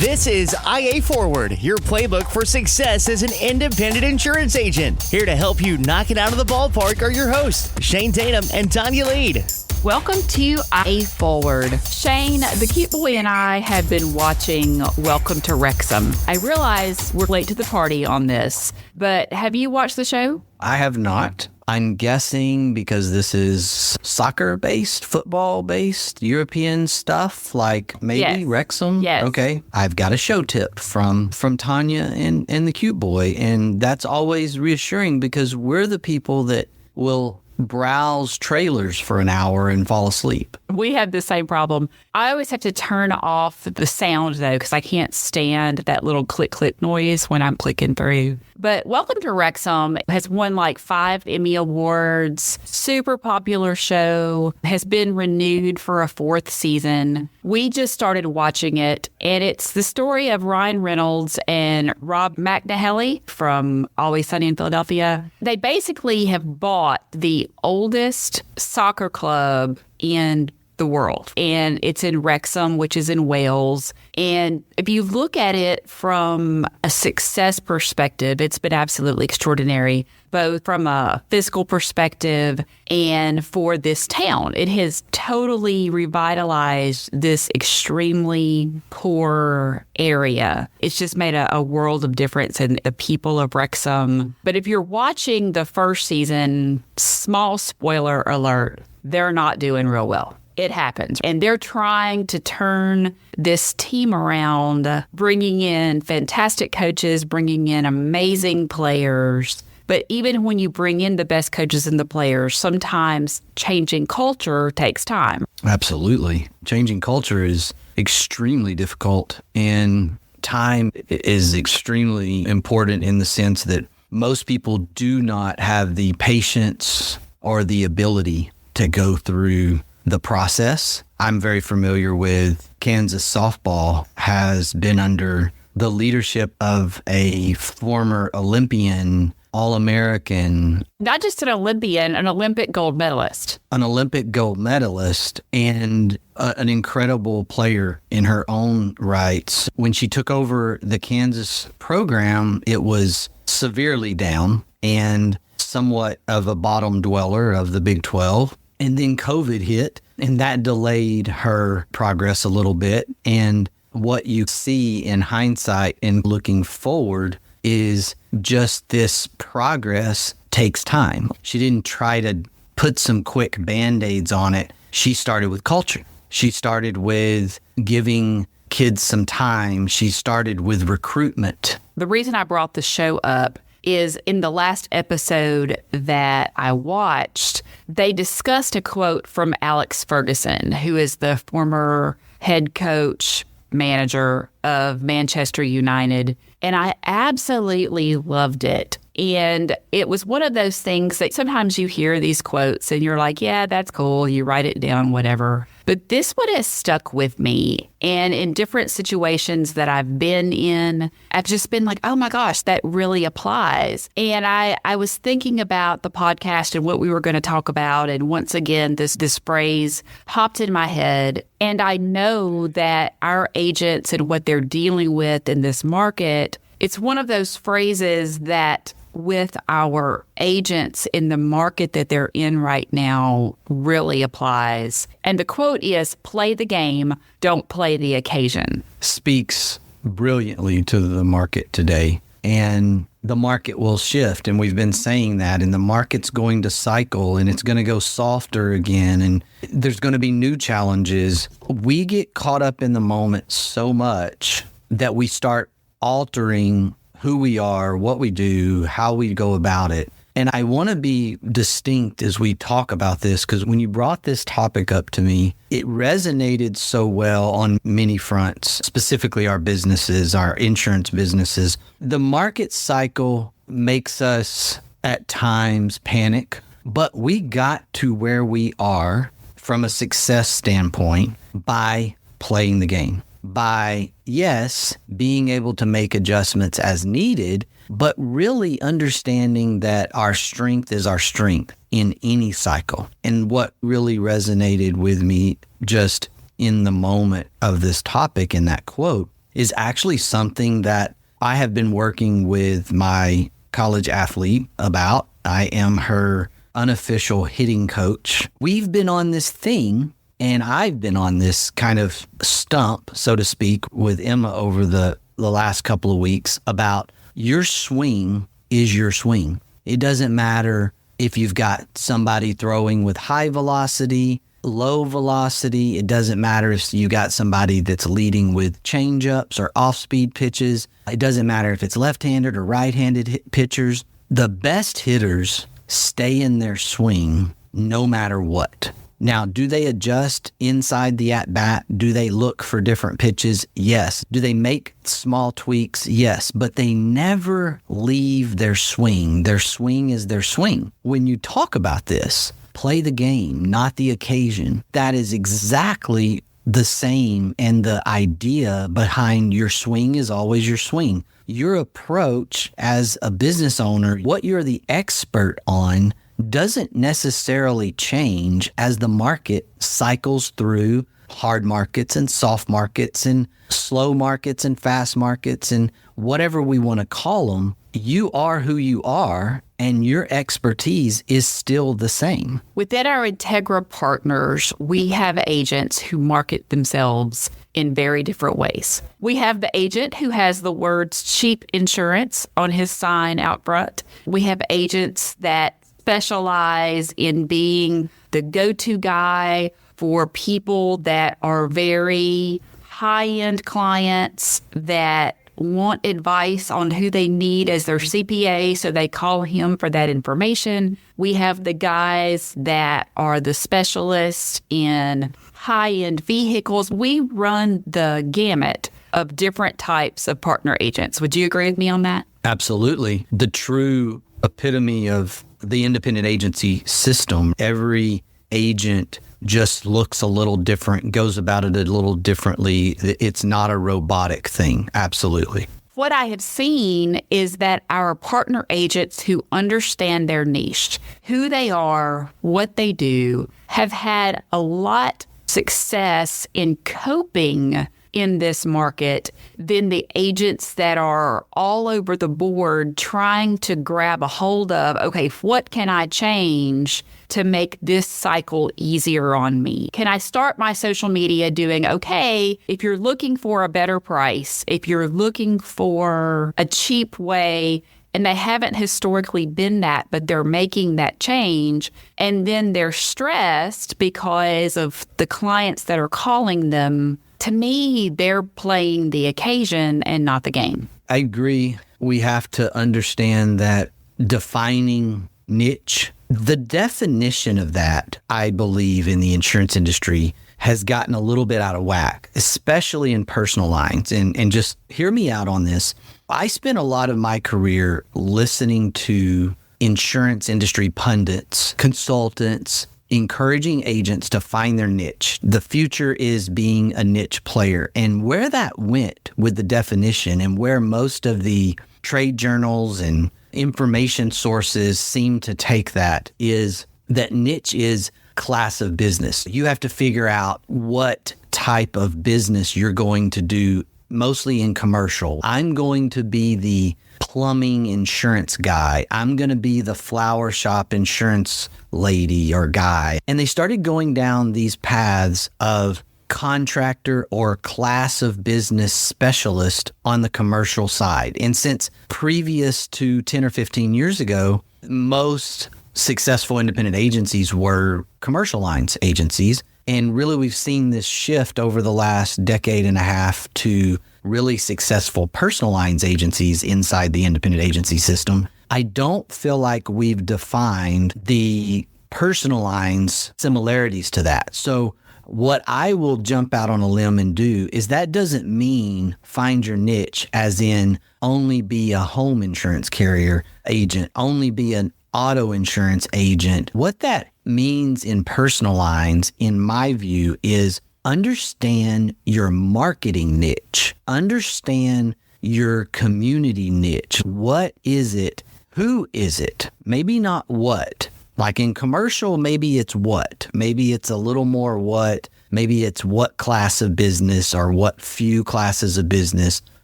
This is IA Forward, your playbook for success as an independent insurance agent. Here to help you knock it out of the ballpark are your hosts, Shane Tatum and Tonya Lead. Welcome to IA Forward. Shane, the cute boy and I have been watching Welcome to Wrexham. I realize we're late to the party on this, but have you watched the show? I have not. I'm guessing because this is soccer-based, football-based, European stuff, like maybe Yes. Wrexham? Yes. Okay. I've got a show tip from Tonya and the cute boy, and that's always reassuring because we're the people that will browse trailers for an hour and fall asleep. We have the same problem. I always have to turn off the sound, though, because I can't stand that little click noise when I'm clicking through. But Welcome to Wrexham has won like 5 Emmy Awards, super popular show, has been renewed for a 4th season. We just started watching it, and it's the story of Ryan Reynolds and Rob McNally from Always Sunny in Philadelphia. They basically have bought the oldest soccer club in the world, and it's in Wrexham, which is in Wales. And if you look at it from a success perspective, it's been absolutely extraordinary, both from a fiscal perspective and for this town. It has totally revitalized this extremely poor area. It's just made a world of difference in the people of Wrexham. But if you're watching the first season, small spoiler alert, they're not doing real well. It happens. And they're trying to turn this team around, bringing in fantastic coaches, bringing in amazing players. But even when you bring in the best coaches and the players, sometimes changing culture takes time. Absolutely. Changing culture is extremely difficult, and time is extremely important in the sense that most people do not have the patience or the ability to go through the process. I'm very familiar with Kansas softball has been under the leadership of a former Olympian, All-American. Not just an Olympian, an Olympic gold medalist. An Olympic gold medalist and an incredible player in her own rights. When she took over the Kansas program, it was severely down and somewhat of a bottom dweller of the Big 12. And then COVID hit, and that delayed her progress a little bit. And what you see in hindsight and looking forward is just this progress takes time. She didn't try to put some quick Band-Aids on it. She started with culture. She started with giving kids some time. She started with recruitment. The reason I brought the show up is in the last episode that I watched, they discussed a quote from Alex Ferguson, who is the former head coach, manager of Manchester United. And I absolutely loved it. And it was one of those things that sometimes you hear these quotes and you're like, yeah, that's cool. You write it down, whatever. But this one has stuck with me. And in different situations that I've been in, I've just been like, oh my gosh, that really applies. And I was thinking about the podcast and what we were going to talk about. And once again, this phrase hopped in my head. And I know that our agents and what they're dealing with in this market, it's one of those phrases that with our agents in the market that they're in right now really applies. And the quote is, play the game, don't play the occasion. Speaks brilliantly to the market today. And the market will shift. And we've been saying that. And the market's going to cycle and it's going to go softer again. And there's going to be new challenges. We get caught up in the moment so much that we start altering who we are, what we do, how we go about it. And I want to be distinct as we talk about this, because when you brought this topic up to me, it resonated so well on many fronts, specifically our businesses, our insurance businesses. The market cycle makes us at times panic, but we got to where we are from a success standpoint by playing the game. By, yes, being able to make adjustments as needed, but really understanding that our strength is our strength in any cycle. And what really resonated with me just in the moment of this topic in that quote is actually something that I have been working with my college athlete about. I am her unofficial hitting coach. We've been on this thing, and I've been on this kind of stump, so to speak, with Emma over the last couple of weeks about your swing is your swing. It doesn't matter if you've got somebody throwing with high velocity, low velocity. It doesn't matter if you got somebody that's leading with changeups or off-speed pitches. It doesn't matter if it's left-handed or right-handed pitchers. The best hitters stay in their swing no matter what. Now, do they adjust inside the at-bat? Do they look for different pitches? Yes. Do they make small tweaks? Yes. But they never leave their swing. Their swing is their swing. When you talk about this, play the game, not the occasion. That is exactly the same, and the idea behind your swing is always your swing. Your approach as a business owner, what you're the expert on, doesn't necessarily change as the market cycles through hard markets and soft markets and slow markets and fast markets and whatever we want to call them. You are who you are, and your expertise is still the same. Within our Integra partners, we have agents who market themselves in very different ways. We have the agent who has the words cheap insurance on his sign out front. We have agents that specialize in being the go-to guy for people that are very high-end clients that want advice on who they need as their CPA, so they call him for that information. We have the guys that are the specialists in high-end vehicles. We run the gamut of different types of partner agents. Would you agree with me on that? Absolutely. The true epitome of the independent agency system. Every agent just looks a little different, goes about it a little differently. It's not a robotic thing. Absolutely. What I have seen is that our partner agents who understand their niche, who they are, what they do, have had a lot of success in coping in this market than the agents that are all over the board trying to grab a hold of, okay, what can I change to make this cycle easier on me? Can I start my social media doing, okay, if you're looking for a better price, if you're looking for a cheap way, and they haven't historically been that, but they're making that change. And then they're stressed because of the clients that are calling them. To me, they're playing the occasion and not the game. I agree. We have to understand that defining niche, the definition of that, I believe, in the insurance industry has gotten a little bit out of whack, especially in personal lines. And just hear me out on this. I spent a lot of my career listening to insurance industry pundits, consultants, encouraging agents to find their niche. The future is being a niche player. And where that went with the definition, and where most of the trade journals and information sources seem to take that, is that niche is class of business. You have to figure out what type of business you're going to do, mostly in commercial. I'm going to be the plumbing insurance guy. I'm going to be the flower shop insurance lady or guy. And they started going down these paths of contractor or class of business specialist on the commercial side. And since previous to 10 or 15 years ago, most successful independent agencies were commercial lines agencies. And really, we've seen this shift over the last decade and a half to really successful personal lines agencies inside the independent agency system. I don't feel like we've defined the personal lines similarities to that. So what I will jump out on a limb and do is that doesn't mean find your niche as in only be a home insurance carrier agent, only be an auto insurance agent. What that means in personal lines, in my view, is understand your marketing niche, understand your community niche. What is it? Who is it? Maybe not what. Like in commercial, maybe it's what. Maybe it's a little more what Maybe it's what class of business or what few classes of business.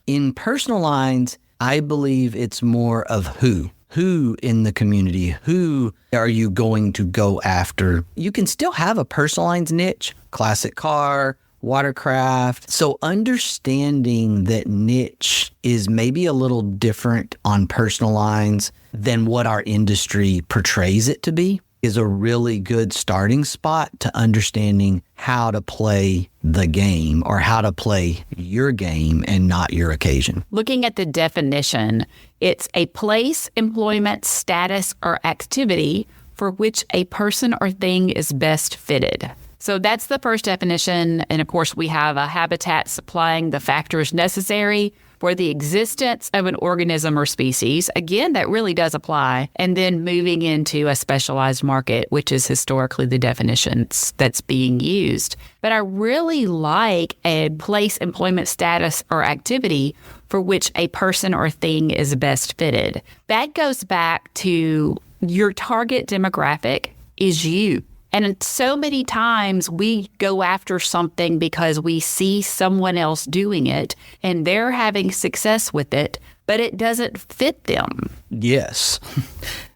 In personal lines, I believe it's more of who. Who in the community? Who are you going to go after? You can still have a personal lines niche, classic car, watercraft. So understanding that niche is maybe a little different on personal lines than what our industry portrays it to be is a really good starting spot to understanding how to play the game or how to play your game and not your occasion. Looking at the definition, it's a place, employment, status, or activity for which a person or thing is best fitted. So that's the first definition. And of course, we have a habitat supplying the factors necessary for the existence of an organism or species. Again, that really does apply. And then moving into a specialized market, which is historically the definition that's being used. But I really like a place, employment, status, or activity for which a person or thing is best fitted. That goes back to your target demographic is you. And so many times we go after something because we see someone else doing it and they're having success with it, but it doesn't fit them. Yes.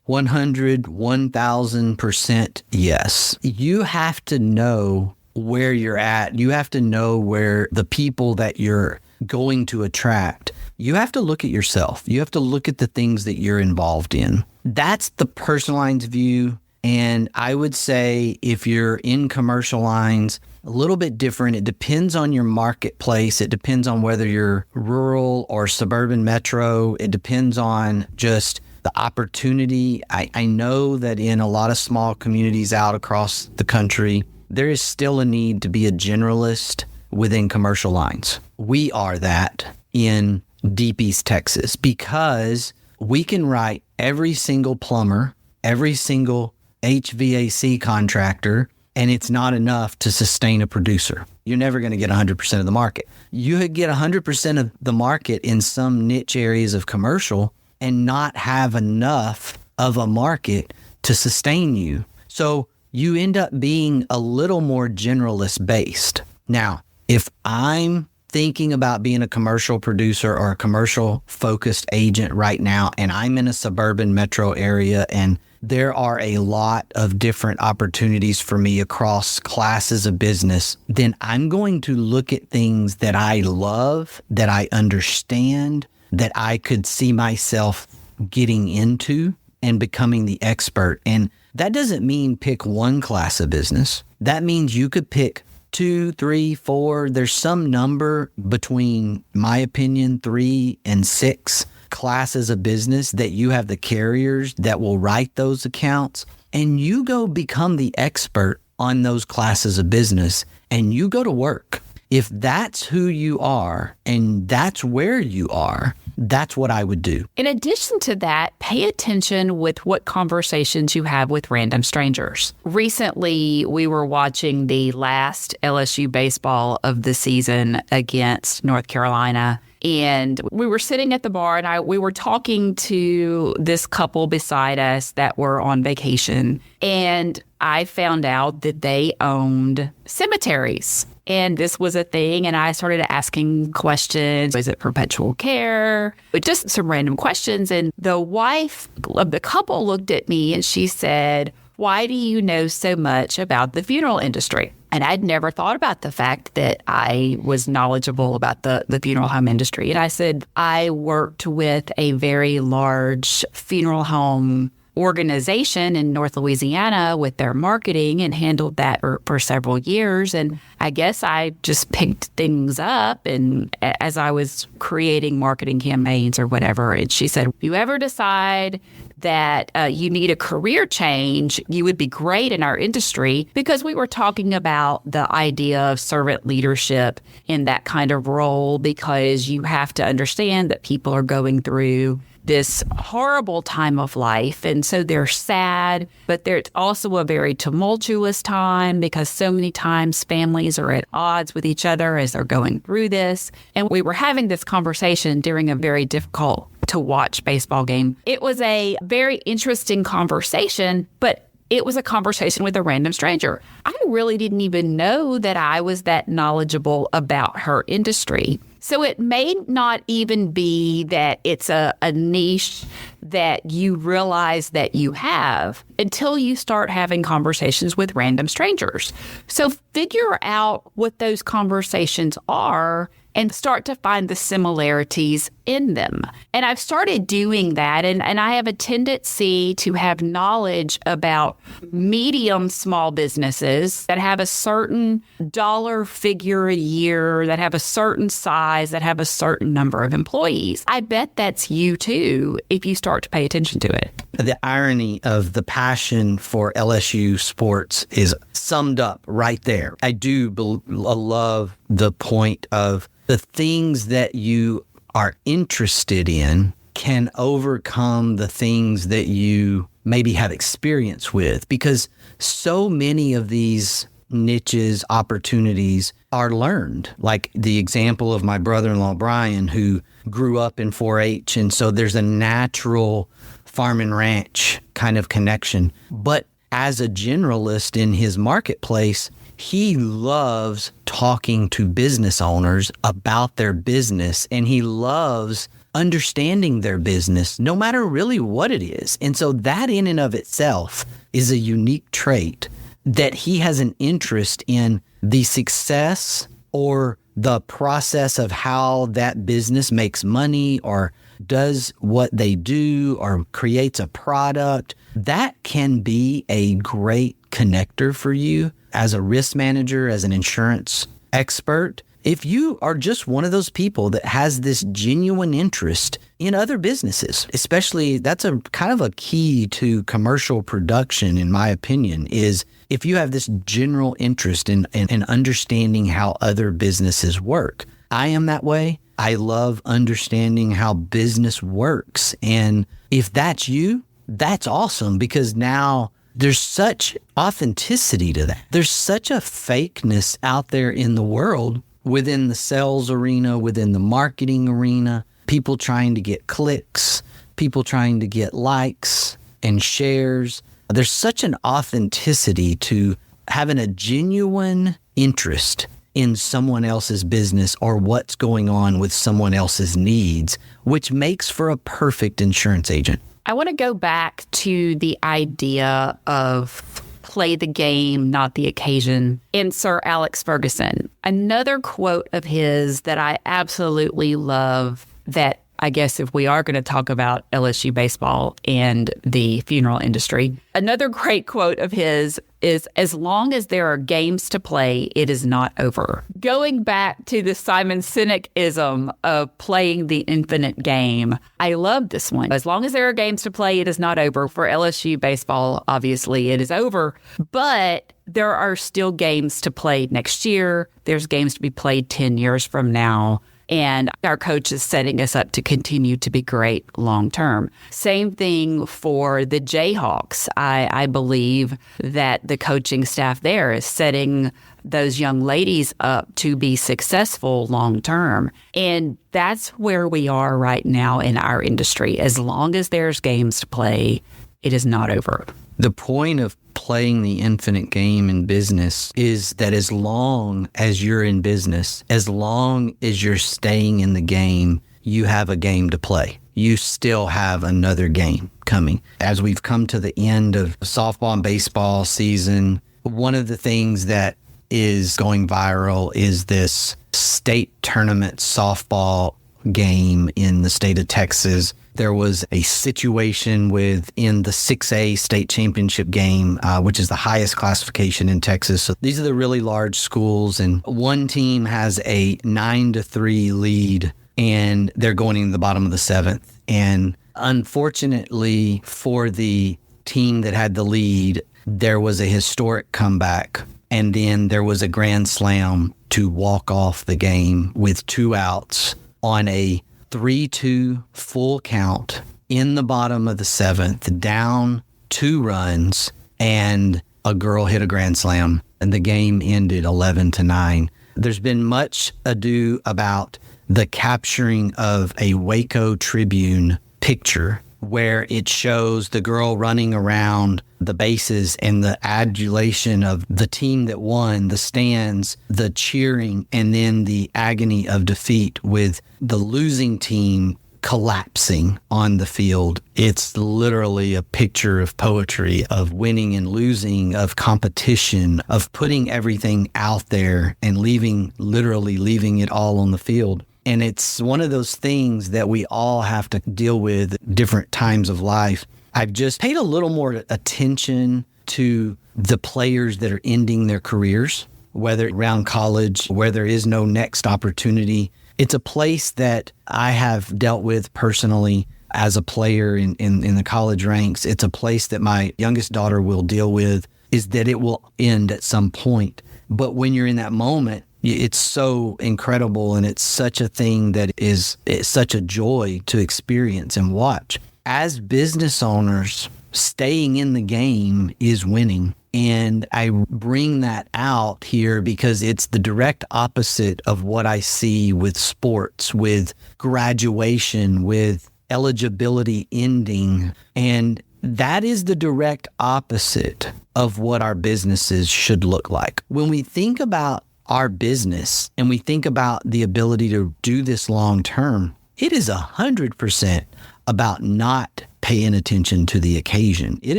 1000% yes. You have to know where you're at. You have to know where the people that you're going to attract. You have to look at yourself. You have to look at the things that you're involved in. That's the personal lines view. And I would say if you're in commercial lines, a little bit different. It depends on your marketplace. It depends on whether you're rural or suburban metro. It depends on just the opportunity. I know that in a lot of small communities out across the country, there is still a need to be a generalist within commercial lines. We are that in Deep East Texas because we can write every single plumber, every single HVAC contractor, and it's not enough to sustain a producer. You're never going to get 100% of the market. You get 100% of the market in some niche areas of commercial and not have enough of a market to sustain you. So you end up being a little more generalist based. Now, if I'm thinking about being a commercial producer or a commercial focused agent right now, and I'm in a suburban metro area and there are a lot of different opportunities for me across classes of business, then I'm going to look at things that I love, that I understand, that I could see myself getting into and becoming the expert. And that doesn't mean pick one class of business. That means you could pick 2, 3, 4. There's some number between, my opinion, 3 and 6 classes of business that you have the carriers that will write those accounts, and you go become the expert on those classes of business and you go to work. If that's who you are and that's where you are, that's what I would do. In addition to that, pay attention with what conversations you have with random strangers. Recently, we were watching the last LSU baseball of the season against North Carolina. And we were sitting at the bar and we were talking to this couple beside us that were on vacation. And I found out that they owned cemeteries. And this was a thing. And I started asking questions. Is it perpetual care? But just some random questions. And the wife of the couple looked at me and she said, "Why do you know so much about the funeral industry?" And I'd never thought about the fact that I was knowledgeable about the funeral home industry. And I said, I worked with a very large funeral home organization in North Louisiana with their marketing and handled that for several years. And I guess I just picked things up and as I was creating marketing campaigns or whatever. And she said, if you ever decide that you need a career change, you would be great in our industry, because we were talking about the idea of servant leadership in that kind of role, because you have to understand that people are going through this horrible time of life. And so they're sad, but there's also a very tumultuous time because so many times families are at odds with each other as they're going through this. And we were having this conversation during a very difficult to watch baseball game. It was a very interesting conversation, but it was a conversation with a random stranger. I really didn't even know that I was that knowledgeable about her industry. So it may not even be that it's a niche that you realize that you have until you start having conversations with random strangers. So figure out what those conversations are and start to find the similarities in them. And I've started doing that, and I have a tendency to have knowledge about medium small businesses that have a certain dollar figure a year, that have a certain size, that have a certain number of employees. I bet that's you too if you start to pay attention to it. The irony of the passion for LSU sports is summed up right there. I do love the point of the things that you are interested in can overcome the things that you maybe have experience with, because so many of these niches, opportunities are learned. Like the example of my brother-in-law, Brian, who grew up in 4-H. And so there's a natural farm and ranch kind of connection. But as a generalist in his marketplace, he loves talking to business owners about their business, and he loves understanding their business, no matter really what it is. And so that in and of itself is a unique trait, that he has an interest in the success or the process of how that business makes money or does what they do or creates a product. That can be a great connector for you as a risk manager, as an insurance expert. If you are just one of those people that has this genuine interest in other businesses, especially that's a kind of a key to commercial production, in my opinion, is if you have this general interest in understanding how other businesses work. I am that way. I love understanding how business works. And if that's you, that's awesome, because now there's such authenticity to that. There's such a fakeness out there in the world, within the sales arena, within the marketing arena, people trying to get clicks, people trying to get likes and shares. There's such an authenticity to having a genuine interest in someone else's business or what's going on with someone else's needs, which makes for a perfect insurance agent. I want to go back to the idea of play the game, not the occasion, in Sir Alex Ferguson. Another quote of his that I absolutely love, that I guess if we are going to talk about LSU baseball and the funeral industry, another great quote of his is, "As long as there are games to play, it is not over." Going back to the Simon Sinek-ism of playing the infinite game, I love this one. As long as there are games to play, it is not over. For LSU baseball, obviously, it is over. But there are still games to play next year. There's games to be played 10 years from now. And our coach is setting us up to continue to be great long term. Same thing for the Jayhawks. I believe that the coaching staff there is setting those young ladies up to be successful long term. And that's where we are right now in our industry. As long as there's games to play, it is not over. The point of playing the infinite game in business is that as long as you're in business, as long as you're staying in the game, you have a game to play. You still have another game coming. As we've come to the end of softball and baseball season, one of the things that is going viral is this state tournament softball game in the state of Texas. There was a situation within the 6A state championship game, which is the highest classification in Texas. So these are the really large schools, and one team has a 9-3 lead, and they're going into the bottom of the seventh. And unfortunately for the team that had the lead, there was a historic comeback, and then there was a grand slam to walk off the game with 2 outs on a 3-2 full count in the bottom of the seventh, down 2 runs, and a girl hit a grand slam, and the game ended 11-9. There's been much ado about the capturing of a Waco Tribune picture where it shows the girl running around the bases and the adulation of the team that won, the stands, the cheering, and then the agony of defeat with the losing team collapsing on the field. It's literally a picture of poetry, of winning and losing, of competition, of putting everything out there and literally leaving it all on the field. And it's one of those things that we all have to deal with at different times of life. I've just paid a little more attention to the players that are ending their careers, whether around college, where there is no next opportunity. It's a place that I have dealt with personally as a player in the college ranks. It's a place that my youngest daughter will deal with, is that it will end at some point. But when you're in that moment, it's so incredible, and it's such a thing that it's such a joy to experience and watch. As business owners, staying in the game is winning. And I bring that out here because it's the direct opposite of what I see with sports, with graduation, with eligibility ending. And that is the direct opposite of what our businesses should look like. When we think about our business and we think about the ability to do this long term, it is 100% about not paying attention to the occasion. It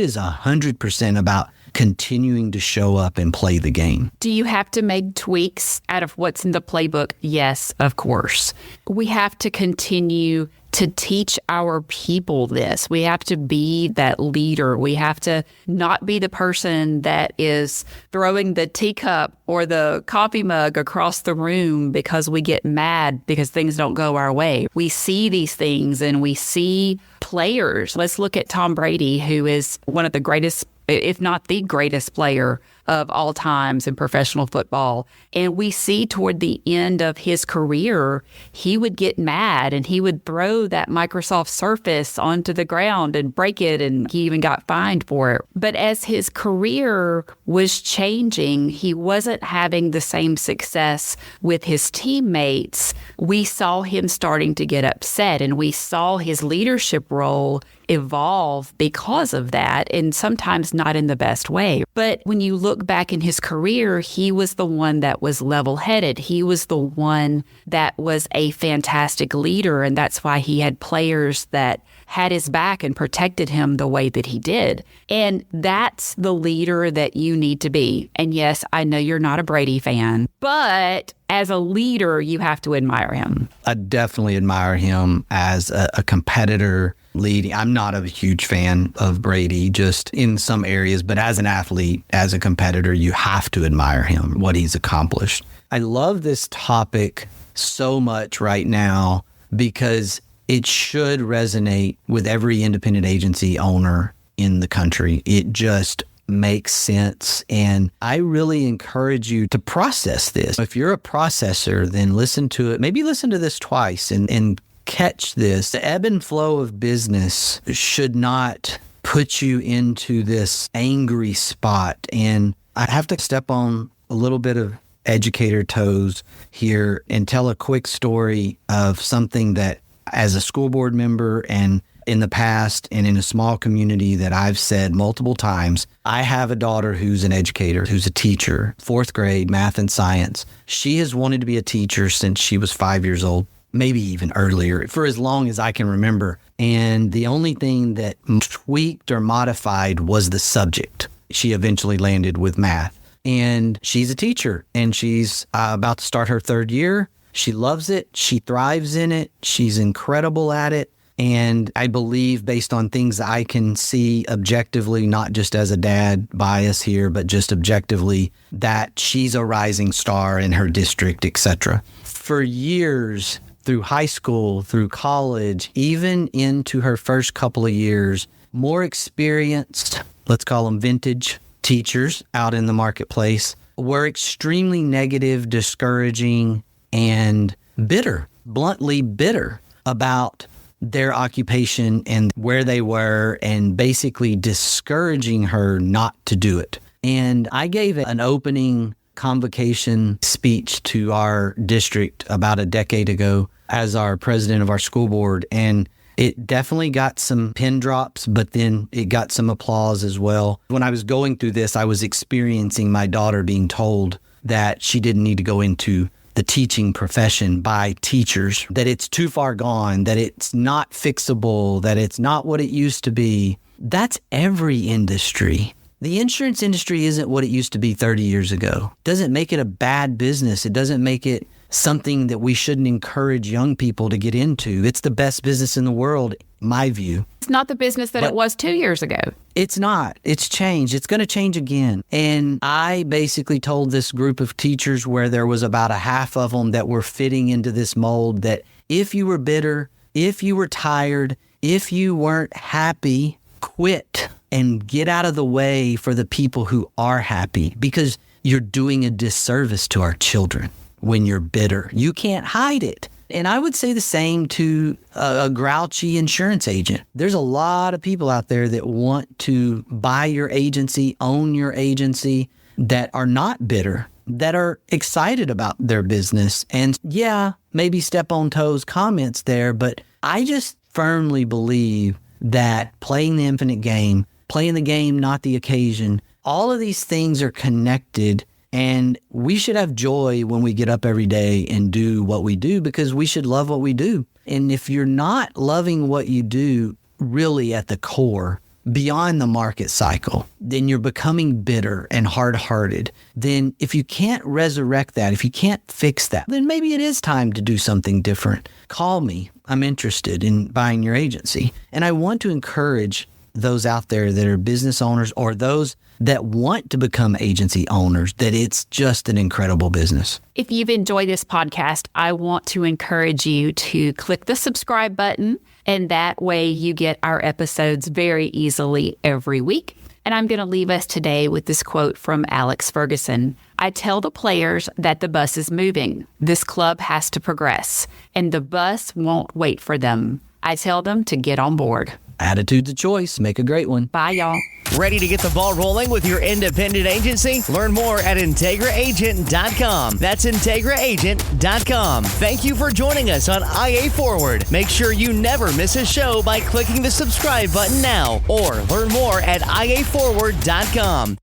is 100% about continuing to show up and play the game. Do you have to make tweaks out of what's in the playbook? Yes, of course. We have to continue to teach our people this. We have to be that leader. We have to not be the person that is throwing the teacup or the coffee mug across the room because we get mad because things don't go our way. We see these things and we see players. Let's look at Tom Brady, who is one of the greatest, if not the greatest player of all times in professional football. And we see toward the end of his career, he would get mad and he would throw that Microsoft Surface onto the ground and break it, and he even got fined for it. But as his career was changing, he wasn't having the same success with his teammates. We saw him starting to get upset, and we saw his leadership role evolve because of that, and sometimes not in the best way. But when you look back in his career, he was the one that was level-headed. He was the one that was a fantastic leader, and that's why he had players that had his back and protected him the way that he did. And that's the leader that you need to be. And yes, I know you're not a Brady fan, but as a leader, you have to admire him. I definitely admire him as a competitor leading. I'm not a huge fan of Brady, just in some areas, but as an athlete, as a competitor, you have to admire him, what he's accomplished. I love this topic so much right now because it should resonate with every independent agency owner in the country. It just makes sense. And I really encourage you to process this. If you're a processor, then listen to it. Maybe listen to this twice and catch this. The ebb and flow of business should not put you into this angry spot. And I have to step on a little bit of educator toes here and tell a quick story of something that, as a school board member and in the past and in a small community, that I've said multiple times. I have a daughter who's an educator, who's a teacher, 4th grade, math and science. She has wanted to be a teacher since she was 5 years old, maybe even earlier, for as long as I can remember. And the only thing that tweaked or modified was the subject. She eventually landed with math. And she's a teacher, and she's about to start her 3rd year. She loves it. She thrives in it. She's incredible at it. And I believe, based on things I can see objectively, not just as a dad bias here, but just objectively, that she's a rising star in her district, etc. For years, through high school, through college, even into her first couple of years, more experienced, let's call them vintage teachers out in the marketplace, were extremely negative, discouraging, and bitter, bluntly bitter about their occupation and where they were, and basically discouraging her not to do it. And I gave an opening convocation speech to our district about a decade ago as our president of our school board. And It definitely got some pin drops, but then it got some applause as well. When I was going through this, I was experiencing my daughter being told that she didn't need to go into the teaching profession by teachers, that it's too far gone, that it's not fixable, that it's not what it used to be. That's every industry. The insurance industry isn't what it used to be 30 years ago. It doesn't make it a bad business. It doesn't make it something that we shouldn't encourage young people to get into. It's the best business in the world, my view. It's not the business that it was 2 years ago. It's not. It's changed. It's going to change again. And I basically told this group of teachers, where there was about a half of them that were fitting into this mold, that if you were bitter, if you were tired, if you weren't happy, quit and get out of the way for the people who are happy, because you're doing a disservice to our children when you're bitter. You can't hide it. And I would say the same to a grouchy insurance agent. There's a lot of people out there that want to buy your agency, own your agency, that are not bitter, that are excited about their business. And yeah, maybe step on toes comments there, but I just firmly believe that playing the infinite game, playing the game, not the occasion, all of these things are connected. And we should have joy when we get up every day and do what we do, because we should love what we do. And if you're not loving what you do really at the core, beyond the market cycle, then you're becoming bitter and hard-hearted. Then if you can't resurrect that, if you can't fix that, then maybe it is time to do something different. Call me. I'm interested in buying your agency. And I want to encourage those out there that are business owners, or those that want to become agency owners, that it's just an incredible business. If you've enjoyed this podcast, I want to encourage you to click the subscribe button, and that way you get our episodes very easily every week. And I'm going to leave us today with this quote from Alex Ferguson. I tell the players that the bus is moving. This club has to progress, and the bus won't wait for them. I tell them to get on board. Attitude's a choice. Make a great one. Bye, y'all. Ready to get the ball rolling with your independent agency? Learn more at IntegraAgent.com. That's IntegraAgent.com. Thank you for joining us on IA Forward. Make sure you never miss a show by clicking the subscribe button now, or learn more at IAForward.com.